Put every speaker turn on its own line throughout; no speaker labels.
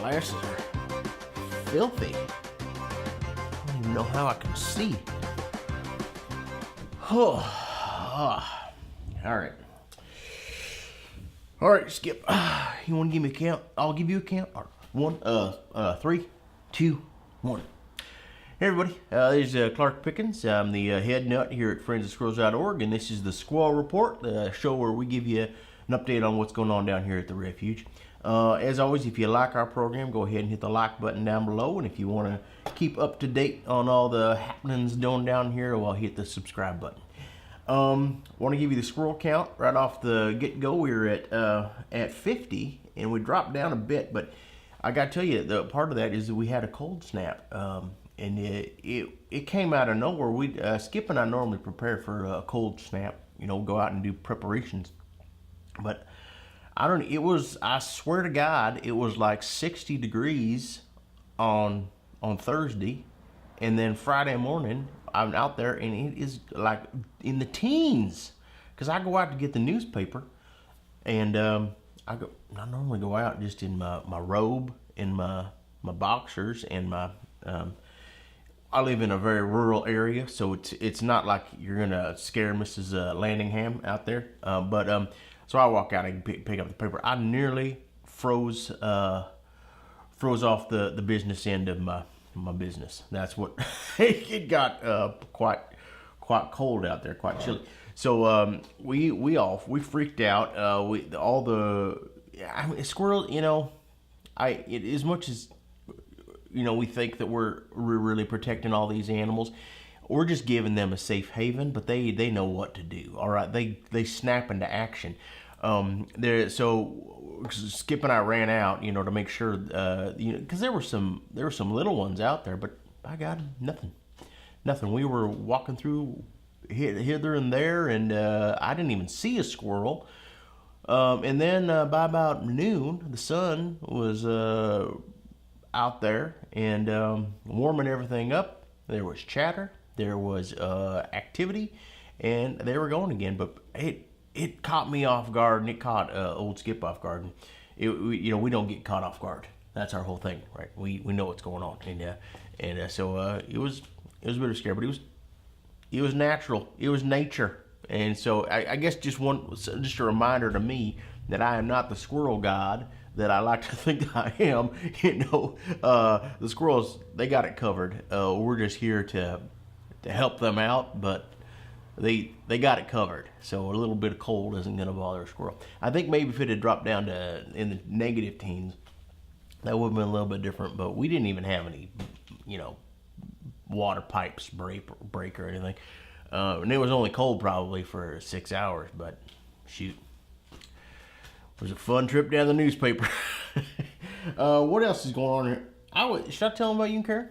glasses are filthy. I don't even know how I can see. Oh, all right. All right, Skip. You want to give me a count? I'll give you a count. 3, 2, 1. Hey everybody, this is Clark Pickens. I'm the head nut here at friendsofsquirrels.org, and this is the Squirrel Report, the show where we give you an update on what's going on down here at the refuge. As always, if you like our program, go ahead and hit the like button down below, and if you want to keep up to date on all the happenings going down here, well, hit the subscribe button. Want to give you the squirrel count right off the get-go. We were at 50, and we dropped down a bit, but I got to tell you, the part of that is that we had a cold snap. And it came out of nowhere. We Skip and I normally prepare for a cold snap, you know, go out and do preparations. But I swear to God, it was like 60 degrees on Thursday, and then Friday morning I'm out there and it is like in the teens, because I go out to get the newspaper, and I normally go out just in my robe and my boxers and my I live in a very rural area, so it's not like you're gonna scare Mrs. Landingham out there. So I walk out and pick up the paper. I nearly froze off the business end of my business. That's what it got quite cold out there, quite chilly. So we freaked out. Squirrel. You know, as much as, you know, we think that we're really protecting all these animals, we're just giving them a safe haven, but they know what to do. All right, they snap into action. So Skip and I ran out, you know, to make sure, you know, because there were some little ones out there, but by God, nothing. We were walking through hither and there, and I didn't even see a squirrel. And then by about noon, the sun was out there and warming everything up. There was chatter, there was activity, and they were going again. But it caught me off guard, and it caught old Skip off guard. You know, we don't get caught off guard. That's our whole thing, right? We know what's going on, and so it was a bit of a scare, but it was natural. It was nature, and so I guess just a reminder to me that I am not the squirrel god that I like to think I am. You know, the squirrels, they got it covered. We're just here to help them out, but they got it covered. So a little bit of cold isn't going to bother a squirrel. I think maybe if it had dropped down to in the negative teens, that would have been a little bit different. But we didn't even have any, you know, water pipes break or anything. And it was only cold probably for 6 hours, but shoot. It was a fun trip down the newspaper. What else is going on here? Should I tell them about you and Karen?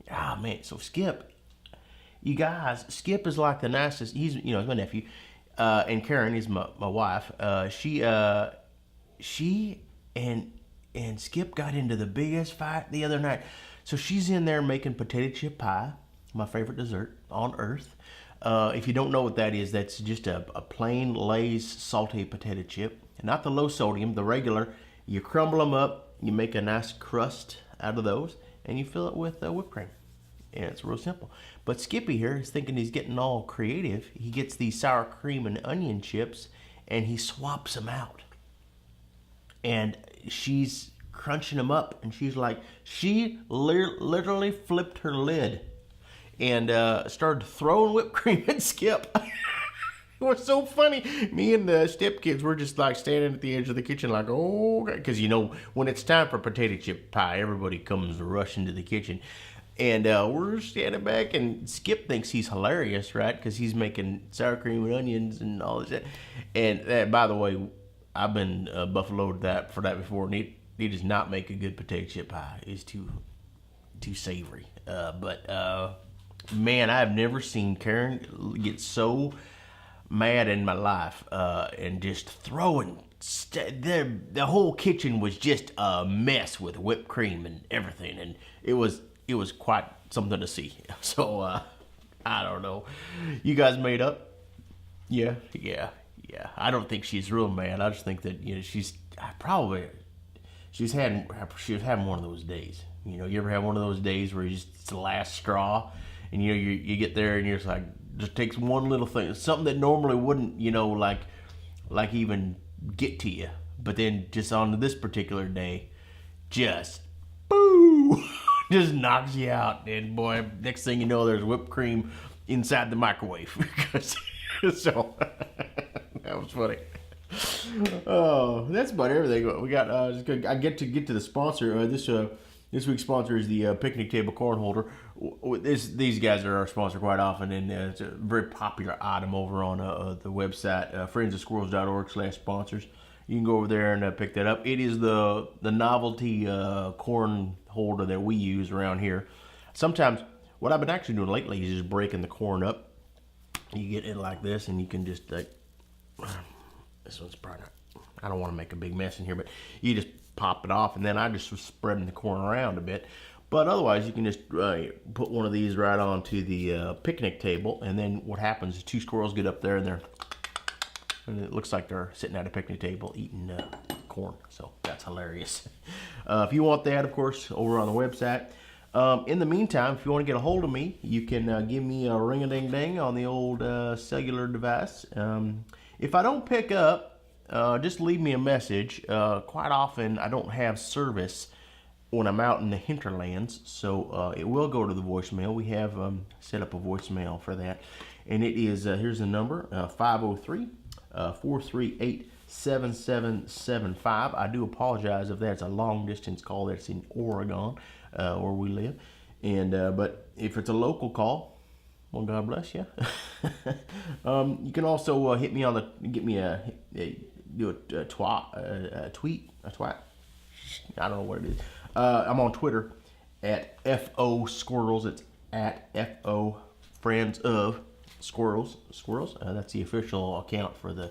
Ah, man. So Skip, you guys, Skip is like the nicest. He's my nephew, and Karen is my wife. She and Skip got into the biggest fight the other night. So she's in there making potato chip pie, my favorite dessert on earth. If you don't know what that is, that's just a plain Lay's sauteed potato chip. Not the low sodium, the regular. You crumble them up, you make a nice crust out of those, and you fill it with whipped cream. And it's real simple. But Skippy here is thinking he's getting all creative. He gets these sour cream and onion chips, and he swaps them out. And she's crunching them up, and she's like, she literally flipped her lid and started throwing whipped cream at Skip. It was so funny. Me and the stepkids were just like standing at the edge of the kitchen like, oh, because you know, when it's time for potato chip pie, everybody comes rushing to the kitchen. And we're standing back, and Skip thinks he's hilarious, right? Because he's making sour cream and onions and all this. And by the way, I've been buffaloed for that before, and he does not make a good potato chip pie. It's too savory. Man, I've never seen Karen get so mad in my life, and just throwing. The whole kitchen was just a mess with whipped cream and everything, and it was quite something to see. So I don't know. You guys made up? Yeah. I don't think she's real mad. I just think that, you know, she was having one of those days. You know, you ever have one of those days where it's the last straw, and you get there and you're just like, just takes one little thing, something that normally wouldn't, like even get to you, but then just on this particular day, just boo, just knocks you out. And boy, next thing you know, there's whipped cream inside the microwave. So that was funny. Oh, that's about everything. We got. I get to the sponsor. This week's sponsor is the picnic table corn holder. These guys are our sponsor quite often, and it's a very popular item over on the website, friendsofsquirrels.org/sponsors. You can go over there and pick that up. It is the novelty corn holder that we use around here. Sometimes, what I've been actually doing lately is just breaking the corn up. You get it like this, and you can just this one's probably not. I don't want to make a big mess in here, but you just pop it off, and then I just was spreading the corn around a bit. But otherwise, you can just put one of these right onto the picnic table, and then what happens is two squirrels get up there, and it looks like they're sitting at a picnic table eating corn. So that's hilarious. If you want that, of course, over on the website. In the meantime, if you want to get a hold of me, you can give me a ring-a-ding-ding on the old cellular device. If I don't pick up, just leave me a message. Quite often, I don't have service when I'm out in the hinterlands, so it will go to the voicemail. We have set up a voicemail for that, and it is, here's the number, 503-438-7775. I do apologize if that's a long-distance call. That's in Oregon, where we live, and but if it's a local call, well, God bless you. You can also hit me on do a tweet. I don't know what it is. I'm on Twitter at FO Squirrels. It's at FO Friends of Squirrels. That's the official account for the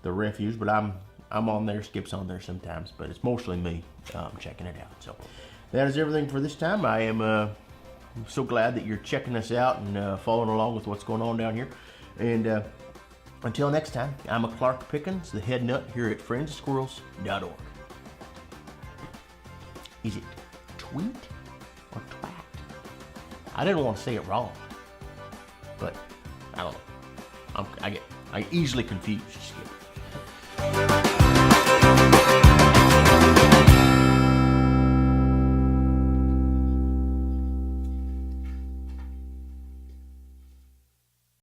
refuge. But I'm on there. Skip's on there sometimes, but it's mostly me checking it out. So that is everything for this time. I am so glad that you're checking us out and following along with what's going on down here. And until next time, I'm Clark Pickens, the head nut here at friendsofsquirrels.org. Is it tweet or twat? I didn't want to say it wrong, but I don't know. I easily confused, Skip.